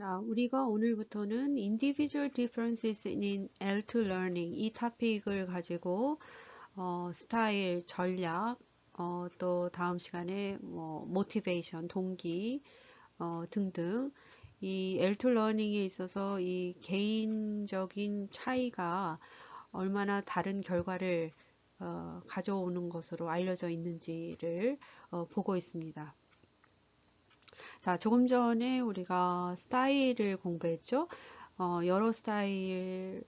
자, 우리가 오늘부터는 Individual Differences in L2 Learning 이 토픽을 가지고 스타일, 전략, 또 다음 시간에 모티베이션, 동기 등등 이 L2 Learning에 있어서 이 개인적인 차이가 얼마나 다른 결과를 가져오는 것으로 알려져 있는지를 보고 있습니다. 자, 조금 전에 우리가 스타일을 공부했죠. 여러 스타일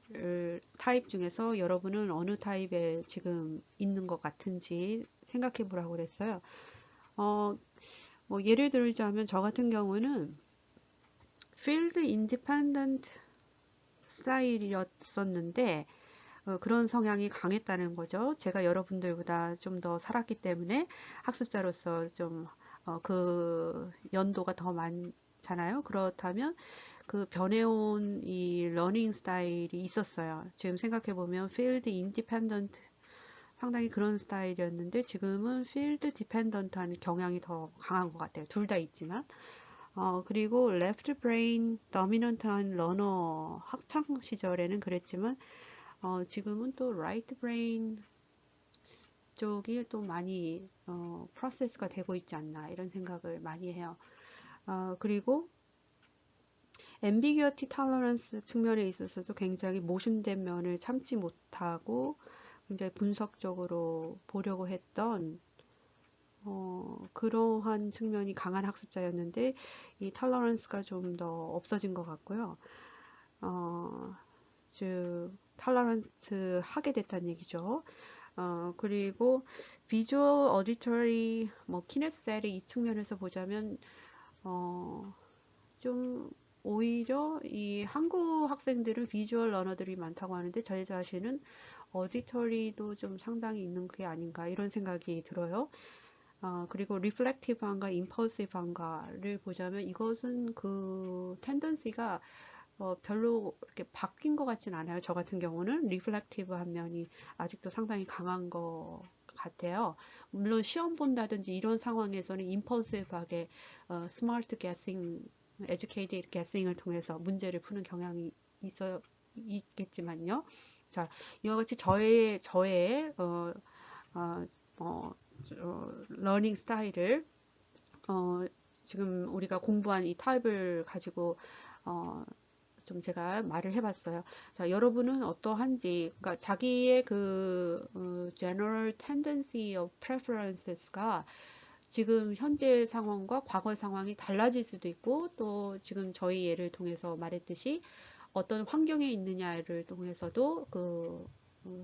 타입 중에서 여러분은 어느 타입에 지금 있는 것 같은지 생각해 보라고 그랬어요. 어, 뭐 예를 들자면 저 같은 경우는 Field Independent 스타일이었었는데 그런 성향이 강했다는 거죠. 제가 여러분들보다 좀 더 살았기 때문에 학습자로서 좀 그 연도가 더 많잖아요. 그렇다면 그 변해온 이 러닝 스타일이 있었어요. 지금 생각해 보면 필드 인디펜던트 상당히 그런 스타일이었는데 지금은 필드 디펜던트한 경향이 더 강한 것 같아요. 둘 다 있지만. 그리고 레프트 브레인 더미넌트한 러너 학창 시절에는 그랬지만 지금은 또 라이트 브레인 쪽이 또 많이 프로세스가 되고 있지 않나 이런 생각을 많이 해요. 그리고 ambiguity tolerance 측면에 있어서도 굉장히 모순된 면을 참지 못하고 굉장히 분석적으로 보려고 했던 그러한 측면이 강한 학습자였는데 이 톨러런스가 좀 더 없어진 것 같고요. 즉 톨러런트 하게 됐다는 얘기죠. 그리고 비주얼 어디터리 뭐 키네세리 이 측면에서 보자면 좀 오히려 이 한국 학생들은 비주얼 러너들이 많다고 하는데 저 자신은 어디터리도 좀 상당히 있는 게 아닌가 이런 생각이 들어요. 그리고 리플렉티브한가 임펄시브한가를 보자면 이것은 그 텐던시가 별로 이렇게 바뀐 것 같진 않아요. 저 같은 경우는 리플렉티브한 면이 아직도 상당히 강한 것 같아요. 물론 시험 본다든지 이런 상황에서는 임펄시브하게 스마트 게싱, 에듀케이티드 게싱을 통해서 문제를 푸는 경향이 있겠지만요. 자, 이와 같이 저의 어, 어, 러닝 스타일을 어, 지금 우리가 공부한 이 타입을 가지고 어, 좀 제가 말을 해봤어요. 자, 여러분은 어떠한지, 그러니까 자기의 그 general tendency of preferences가 지금 현재 상황과 과거 상황이 달라질 수도 있고, 또 지금 저희 예를 통해서 말했듯이 어떤 환경에 있느냐를 통해서도 그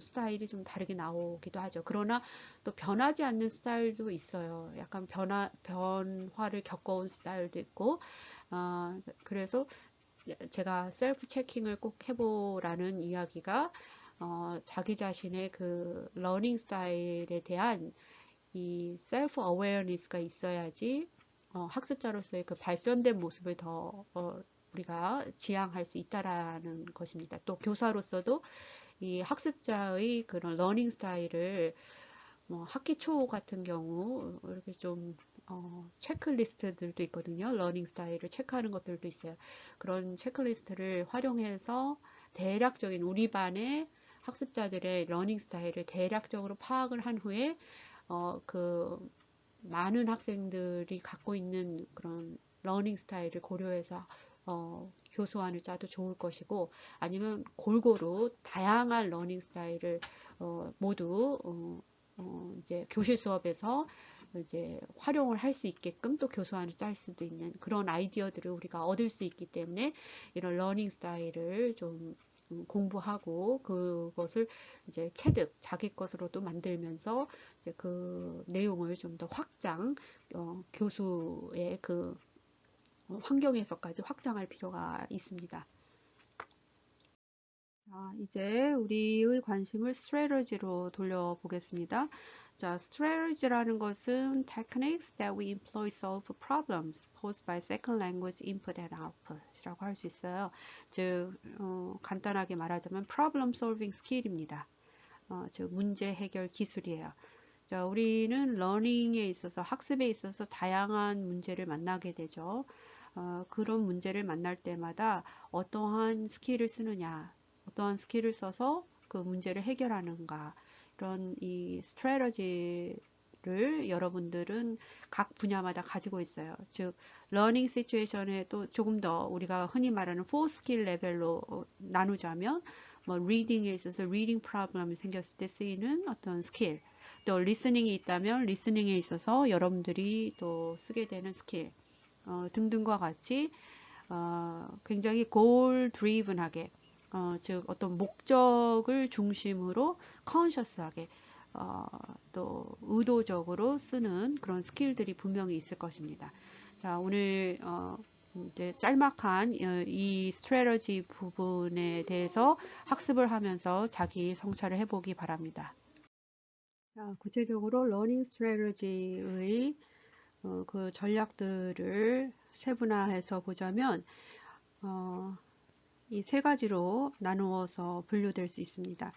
스타일이 좀 다르게 나오기도 하죠. 그러나 또 변하지 않는 스타일도 있어요. 약간 변화를 겪어온 스타일도 있고, 그래서 제가 셀프 체킹을 꼭 해보라는 이야기가 자기 자신의 그 러닝 스타일에 대한 이 셀프 어웨어니스가 있어야지 학습자로서의 그 발전된 모습을 더 우리가 지향할 수 있다라는 것입니다. 또 교사로서도 이 학습자의 그런 러닝 스타일을 뭐 학기 초 같은 경우 이렇게 좀 체크리스트들도 있거든요. 러닝 스타일을 체크하는 것들도 있어요. 그런 체크리스트를 활용해서 대략적인 우리 반의 학습자들의 러닝 스타일을 대략적으로 파악을 한 후에 그 많은 학생들이 갖고 있는 그런 러닝 스타일을 고려해서 교수안을 짜도 좋을 것이고 아니면 골고루 다양한 러닝 스타일을 모두 이제 교실 수업에서 이제 활용을 할 수 있게끔 또 교수안을 짤 수도 있는 그런 아이디어들을 우리가 얻을 수 있기 때문에 이런 러닝 스타일을 좀 공부하고 그것을 이제 체득 자기 것으로도 만들면서 이제 그 내용을 좀 더 확장 교수의 그 환경에서까지 확장할 필요가 있습니다. 자, 이제 우리의 관심을 스트래티지로 돌려보겠습니다. 자, strategy라는 것은 techniques that we employ to solve problems posed by second language input and output이라고 할 수 있어요. 즉, 간단하게 말하자면 problem solving skill입니다. 즉, 문제 해결 기술이에요. 자, 우리는 러닝에 있어서 학습에 있어서 다양한 문제를 만나게 되죠. 그런 문제를 만날 때마다 어떠한 스킬을 쓰느냐, 어떠한 스킬을 써서 그 문제를 해결하는가, 이런 이 스트래터지를 여러분들은 각 분야마다 가지고 있어요. 즉, 러닝 시츄에이션에 또 조금 더 우리가 흔히 말하는 4스킬 레벨로 나누자면, 뭐 리딩에 있어서 리딩 프로블럼이 생겼을 때 쓰이는 어떤 스킬, 또 리스닝이 있다면 리스닝에 있어서 여러분들이 또 쓰게 되는 스킬, 등등과 같이 굉장히 goal driven하게, 즉 어떤 목적을 중심으로 컨셔스하게, 또 의도적으로 쓰는 그런 스킬들이 분명히 있을 것입니다. 자, 오늘 이제 짤막한 이 스트래터지 부분에 대해서 학습을 하면서 자기 성찰을 해보기 바랍니다. 자, 구체적으로 러닝 스트래터지의 그 전략들을 세분화해서 보자면 이 세 가지로 나누어서 분류될 수 있습니다.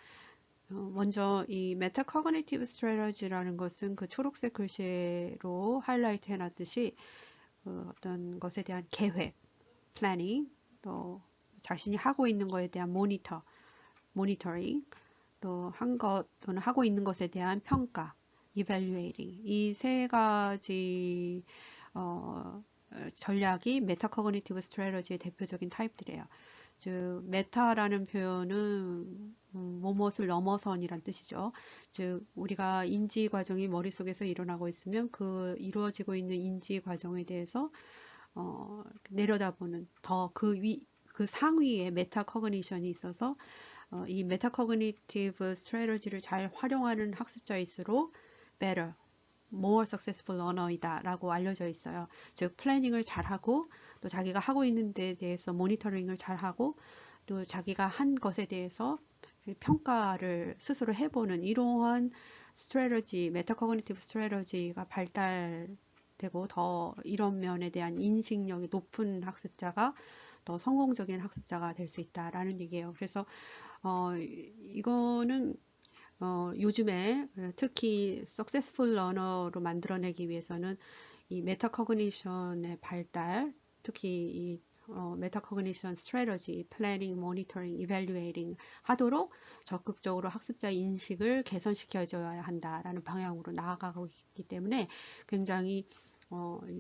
먼저 이 메타코그니티브 스트래터지라는 것은 그 초록색 글씨로 하이라이트 해놨듯이 어떤 것에 대한 계획, 플래닝, 또 자신이 하고 있는 것에 대한 모니터링, 또 한 것 또는 하고 있는 것에 대한 평가, evaluating, 이 세 가지 전략이 메타코그니티브 스트래터지의 대표적인 타입들이에요. 즉 메타라는 표현은 무엇을 넘어선이란 뜻이죠. 즉 우리가 인지 과정이 머릿속에서 일어나고 있으면 그 이루어지고 있는 인지 과정에 대해서 내려다보는 더 그 상위에 메타코그니션이 있어서 이 메타코그니티브 스트래터지를 잘 활용하는 학습자일수록 better, more successful learner이다 라고 알려져 있어요. 즉 플래닝을 잘하고 또 자기가 하고 있는 데 대해서 모니터링을 잘하고 또 자기가 한 것에 대해서 평가를 스스로 해보는 이러한 스트래터지, 메타코그니티브 스트래터지가 발달되고 더 이런 면에 대한 인식력이 높은 학습자가 더 성공적인 학습자가 될 수 있다라는 얘기예요. 그래서 이거는 요즘에 특히 successful learner로 만들어내기 위해서는 이 메타코그니션의 발달, 특히 이 메타코그니션 스트래터지, 플래닝, 모니터링, 이밸류에이팅 하도록 적극적으로 학습자 인식을 개선시켜줘야 한다라는 방향으로 나아가고 있기 때문에 굉장히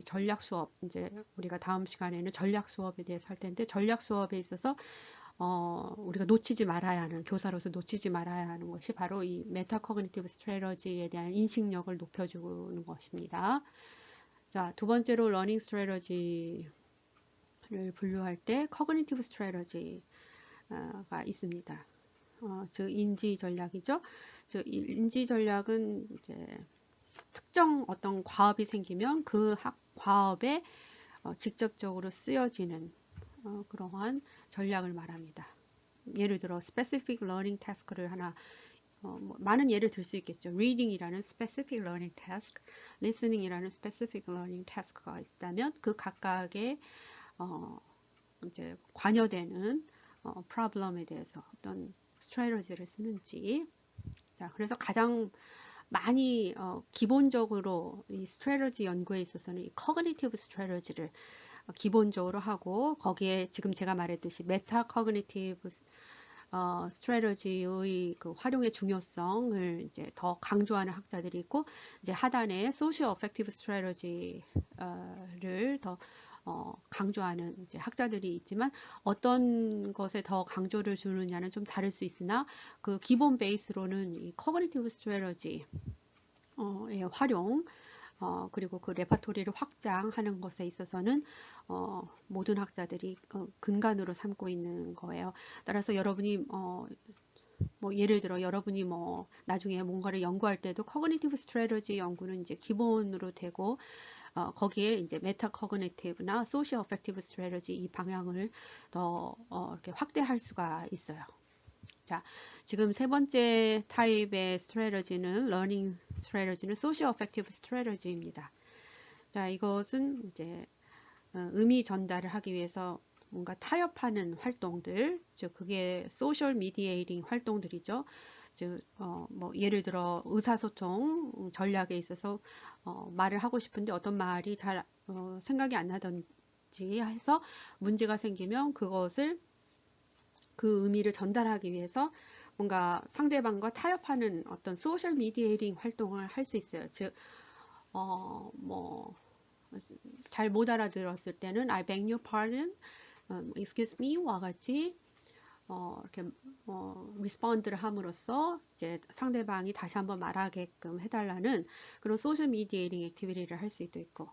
전략 수업, 이제 우리가 다음 시간에는 전략 수업에 대해서 할 텐데 전략 수업에 있어서 우리가 놓치지 말아야 하는, 교사로서 놓치지 말아야 하는 것이 바로 이 메타코그니티브 스트래터지에 대한 인식력을 높여주는 것입니다. 자, 두 번째로 러닝 스트래터지를 분류할 때 코그니티브 스트래터지가 있습니다. 즉 인지 전략이죠. 즉 인지 전략은 이제 특정 어떤 과업이 생기면 그 과업에 직접적으로 쓰여지는 그러한 전략을 말합니다. 예를 들어 specific learning task를 하나 뭐 많은 예를 들 수 있겠죠. reading이라는 specific learning task, listening이라는 specific learning task가 있다면 그 각각의 이제 관여되는 problem에 대해서 어떤 스트래터지를 쓰는지. 자, 그래서 가장 많이 기본적으로 이 스트래터지 연구에 있어서는 이 커그니티브 스트래터지를 기본적으로 하고 거기에 지금 제가 말했듯이 메타 커그니티브 스트래터지의 그 활용의 중요성을 이제 더 강조하는 학자들이 있고 이제 하단에 소시오 어펙티브 스트래터지를 더 강조하는 이제 학자들이 있지만 어떤 것에 더 강조를 주느냐는 좀 다를 수 있으나 그 기본 베이스로는 이 커그니티브 스트래터지의 활용 그리고 그 레퍼토리를 확장하는 것에 있어서는 모든 학자들이 근간으로 삼고 있는 거예요. 따라서 여러분이 뭐 예를 들어 여러분이 뭐 나중에 뭔가를 연구할 때도 커그니티브 스트래터지 연구는 이제 기본으로 되고 거기에 이제 메타코그니티브나 소셜 어펙티브 스트래터지 이 방향을 더 이렇게 확대할 수가 있어요. 자, 지금 세 번째 타입의 스트래터지는 러닝 스트래터지는 소셜 어펙티브 스트래터지입니다. 자, 이것은 이제 의미 전달을 하기 위해서 뭔가 타협하는 활동들, 즉 그게 소셜 미디에이팅 활동들이죠. 즉 뭐 예를 들어 의사소통 전략에 있어서 말을 하고 싶은데 어떤 말이 잘 생각이 안 나던 있지 해서 문제가 생기면 그것을 그 의미를 전달하기 위해서 뭔가 상대방과 타협하는 어떤 소셜 미디에이팅 활동을 할 수 있어요. 즉, 뭐, 잘 못 알아들었을 때는 I beg your pardon, excuse me와 같이 이렇게 리스폰드를 함으로써 이제 상대방이 다시 한번 말하게끔 해달라는 그런 소셜 미디에이팅 액티비티를 할 수도 있고,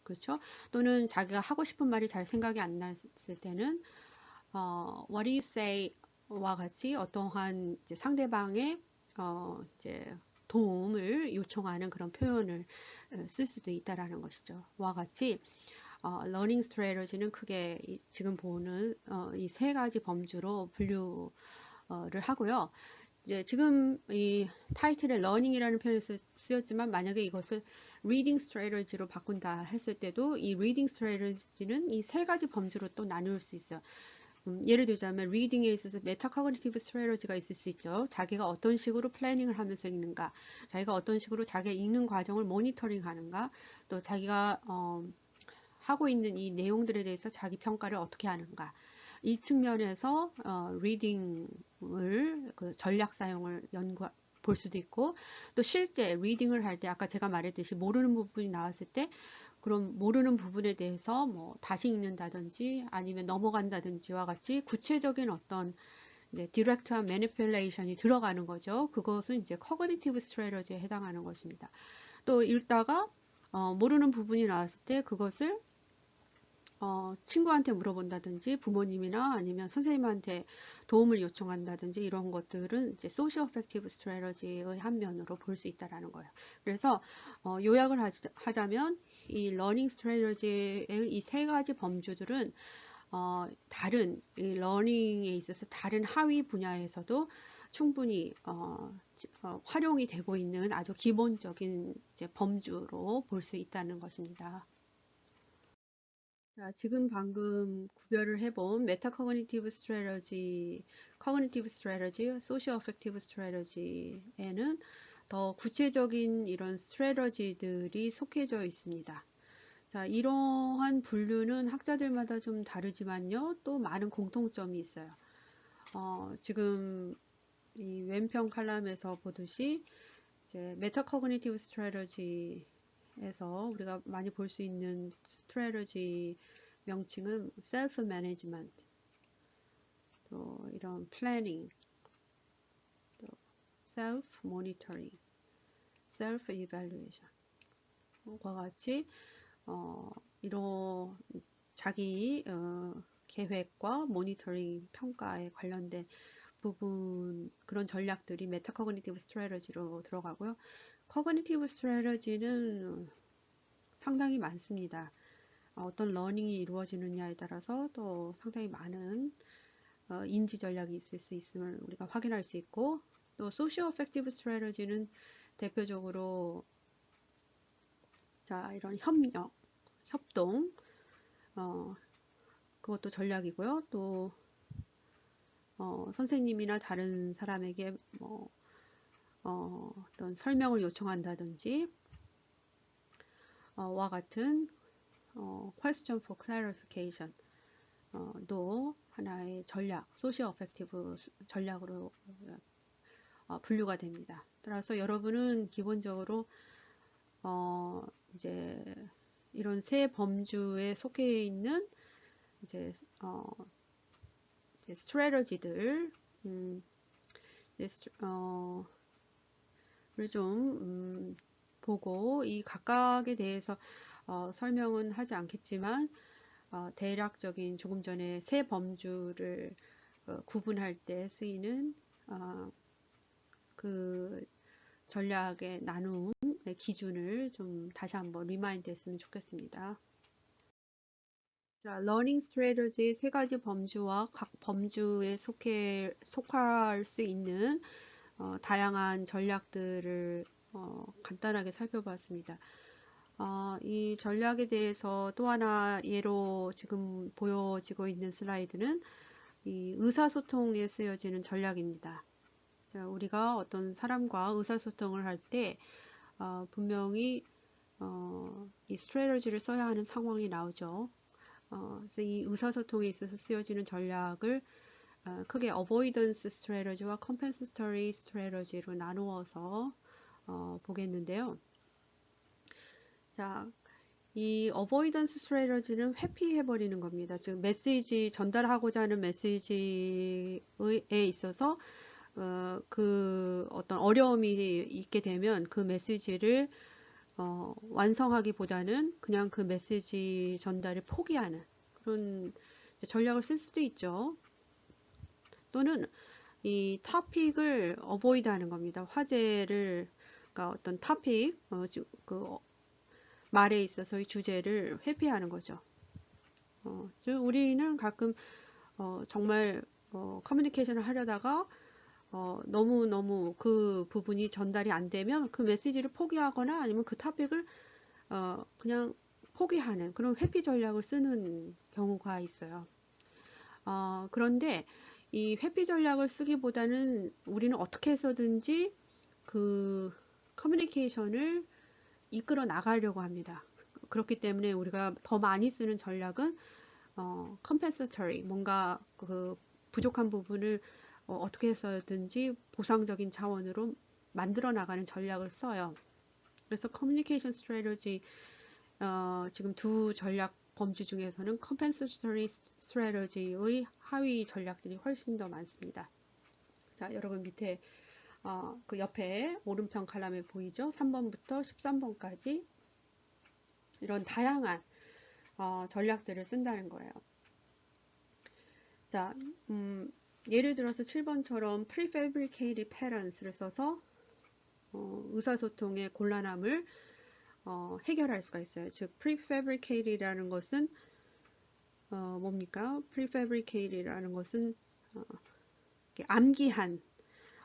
그렇죠? 또는 자기가 하고 싶은 말이 잘 생각이 안 났을 때는 what do you say 와 같이 어떠한 이제 상대방의 이제 도움을 요청하는 그런 표현을 쓸 수도 있다라는 것이죠. 와 같이 러닝 스트래터지는 크게 지금 보는 이 세 가지 범주로 분류를 하고요. 이제 지금 이 타이틀에 러닝이라는 표현이 쓰였지만 만약에 이것을 reading strategy로 바꾼다 했을 때도 이 reading strategy는 이 세 가지 범주로 또 나눌 수 있어요. 예를 들자면 리딩에 있어서 메타코그니티브 스트래터지가 있을 수 있죠. 자기가 어떤 식으로 플래닝을 하면서 읽는가, 자기가 어떤 식으로 자기가 읽는 과정을 모니터링 하는가, 또 자기가 하고 있는 이 내용들에 대해서 자기 평가를 어떻게 하는가, 이 측면에서 리딩을 그 전략 사용을 볼 수도 있고, 또 실제 리딩을 할 때 아까 제가 말했듯이 모르는 부분이 나왔을 때 그럼 모르는 부분에 대해서 뭐 다시 읽는다든지 아니면 넘어간다든지와 같이 구체적인 어떤 이제 디렉트한 매니플레이션이 들어가는 거죠. 그것은 이제 커그니티브 스트래터지에 해당하는 것입니다. 또 읽다가 모르는 부분이 나왔을 때 그것을 친구한테 물어본다든지 부모님이나 아니면 선생님한테 도움을 요청한다든지 이런 것들은 이제 소셜 어펙티브 스트래터지의 한 면으로 볼 수 있다라는 거예요. 그래서 요약을 하자면 이 러닝 스트래터지의 이 세 가지 범주들은 다른 이 러닝에 있어서 다른 하위 분야에서도 충분히 활용이 되고 있는 아주 기본적인 이제 범주로 볼 수 있다는 것입니다. 자, 지금 방금 구별을 해본 메타 커그니티브 스트래터지, 커그니티브 스트래터지, 소셜 어펙티브 스트래터지에는 더 구체적인 이런 스트래터지들이 속해져 있습니다. 자, 이러한 분류는 학자들마다 좀 다르지만요, 또 많은 공통점이 있어요. 지금 이 왼편 칼럼에서 보듯이 이제 메타 커그니티브 스트래터지 에서 우리가 많이 볼 수 있는 스트래터지 명칭은 셀프 매니지먼트, 또 이런 플래닝, 또 셀프 모니터링, 셀프 이발루에이션과 같이 이런 자기 계획과 모니터링 평가에 관련된 부분 그런 전략들이 메타 커그니티브 스트래터지로 들어가고요. 커그니티브 스트래터지는 상당히 많습니다. 어떤 러닝이 이루어지느냐에 따라서 또 상당히 많은 인지 전략이 있을 수 있음을 우리가 확인할 수 있고, 또 소시오 어펙티브 스트래터지는 대표적으로 자 이런 협력, 협동, 그것도 전략이고요. 또 선생님이나 다른 사람에게 어떤 설명을 요청한다든지 와 같은 question for clarification 도 하나의 전략, 소시오 어펙티브 전략으로 분류가 됩니다. 따라서 여러분은 기본적으로 이제 이런 세 범주에 속해 있는 이제 스트래터지들 좀 보고 이 각각에 대해서 설명은 하지 않겠지만 대략적인 조금 전에 세 범주를 구분할 때 쓰이는 그 전략의 나눔의 기준을 좀 다시 한번 리마인드 했으면 좋겠습니다. 자, 러닝 스트래터지의 세 가지 범주와 각 범주에 속할 수 있는 다양한 전략들을 간단하게 살펴봤습니다. 이 전략에 대해서 또 하나 예로 지금 보여지고 있는 슬라이드는 이 의사소통에 쓰여지는 전략입니다. 자, 우리가 어떤 사람과 의사소통을 할 때 분명히 이 스트래터지를 써야 하는 상황이 나오죠. 그래서 이 의사소통에 있어서 쓰여지는 전략을 크게 avoidance strategy와 compensatory strategy로 나누어서 보겠는데요. 자, 이 avoidance strategy는 회피해버리는 겁니다. 즉 메시지 전달하고자 하는 메시지에 있어서 그 어떤 어려움이 있게 되면 그 메시지를 완성하기보다는 그냥 그 메시지 전달을 포기하는 그런 전략을 쓸 수도 있죠. 또는 이 토픽을 어보이드 하는 겁니다. 화제를, 그러니까 어떤 토픽, 말에 있어서의 주제를 회피하는 거죠. 우리는 가끔 정말 커뮤니케이션을 하려다가 너무너무 그 부분이 전달이 안 되면 그 메시지를 포기하거나 아니면 그 토픽을 그냥 포기하는 그런 회피 전략을 쓰는 경우가 있어요. 그런데 이 회피 전략을 쓰기보다는 우리는 어떻게 해서든지 그 커뮤니케이션을 이끌어 나가려고 합니다. 그렇기 때문에 우리가 더 많이 쓰는 전략은 compensatory, 뭔가 그 부족한 부분을 어떻게 해서든지 보상적인 차원으로 만들어 나가는 전략을 써요. 그래서 communication strategy, 지금 두 전략 범주 중에서는 compensatory strategy의 하위 전략들이 훨씬 더 많습니다. 자, 여러분 밑에 그 옆에 오른편 칼럼에 보이죠? 3번부터 13번까지 이런 다양한 전략들을 쓴다는 거예요. 자, 예를 들어서 7번처럼 prefabricated patterns를 써서 의사소통의 곤란함을 해결할 수가 있어요. 즉, prefabricated이라는 것은 뭡니까? prefabricated이라는 것은 암기한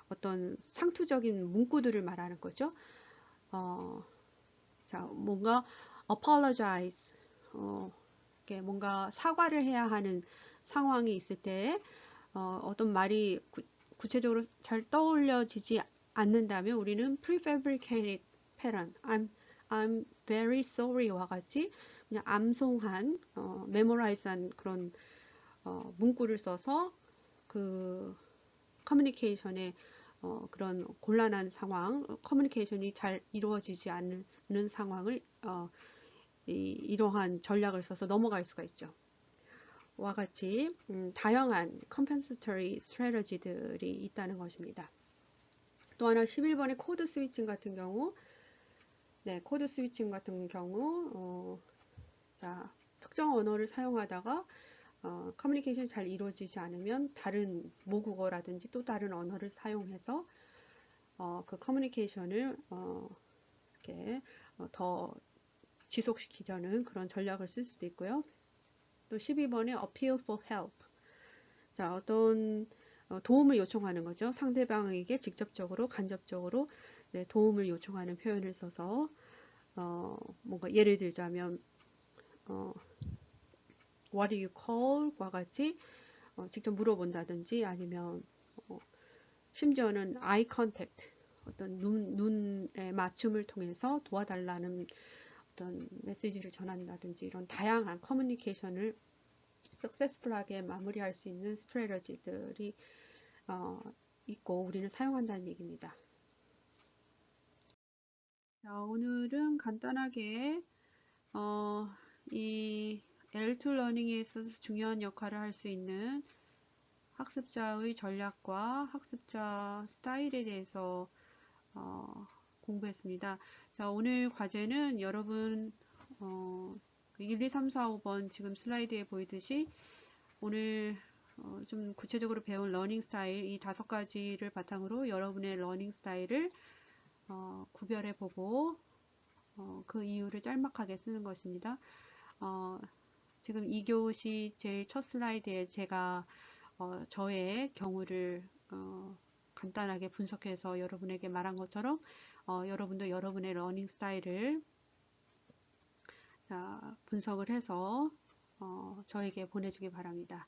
어떤 상투적인 문구들을 말하는 거죠. 자, 뭔가 apologize, 뭔가 사과를 해야 하는 상황이 있을 때 어떤 말이 구체적으로 잘 떠올려지지 않는다면 우리는 prefabricated pattern, I'm very sorry와 같이 그냥 암송한, memorize한 그런 문구를 써서 그 커뮤니케이션에 그런 곤란한 상황, 커뮤니케이션이 잘 이루어지지 않는 상황을 이러한 전략을 써서 넘어갈 수가 있죠. 와 같이 다양한 compensatory strategy들이 있다는 것입니다. 또 하나 11번의 코드 스위칭 같은 경우, 네, 코드 스위칭 같은 경우, 자, 특정 언어를 사용하다가 커뮤니케이션이 잘 이루어지지 않으면 다른 모국어라든지 또 다른 언어를 사용해서 그 커뮤니케이션을 이렇게 더 지속시키려는 그런 전략을 쓸 수도 있고요. 또 12번에 appeal for help. 자, 어떤 도움을 요청하는 거죠. 상대방에게 직접적으로, 간접적으로 도움을 요청하는 표현을 써서 뭔가 예를 들자면 What do you call? 과 같이 직접 물어본다든지 아니면 심지어는 eye contact, 어떤 눈의 맞춤을 통해서 도와달라는 어떤 메시지를 전한다든지 이런 다양한 커뮤니케이션을 석세스풀하게 마무리할 수 있는 스트래터지들이 있고 우리는 사용한다는 얘기입니다. 자, 오늘은 간단하게 이 L2 러닝에 있어서 중요한 역할을 할 수 있는 학습자의 전략과 학습자 스타일에 대해서 공부했습니다. 자, 오늘 과제는 여러분 1, 2, 3, 4, 5번 지금 슬라이드에 보이듯이 오늘 좀 구체적으로 배운 러닝 스타일 이 5가지를 바탕으로 여러분의 러닝 스타일을 구별해 보고 그 이유를 짤막하게 쓰는 것입니다. 지금 2교시 제일 첫 슬라이드에 제가 저의 경우를 간단하게 분석해서 여러분에게 말한 것처럼 여러분도 여러분의 러닝 스타일을 분석을 해서 저에게 보내주기 바랍니다.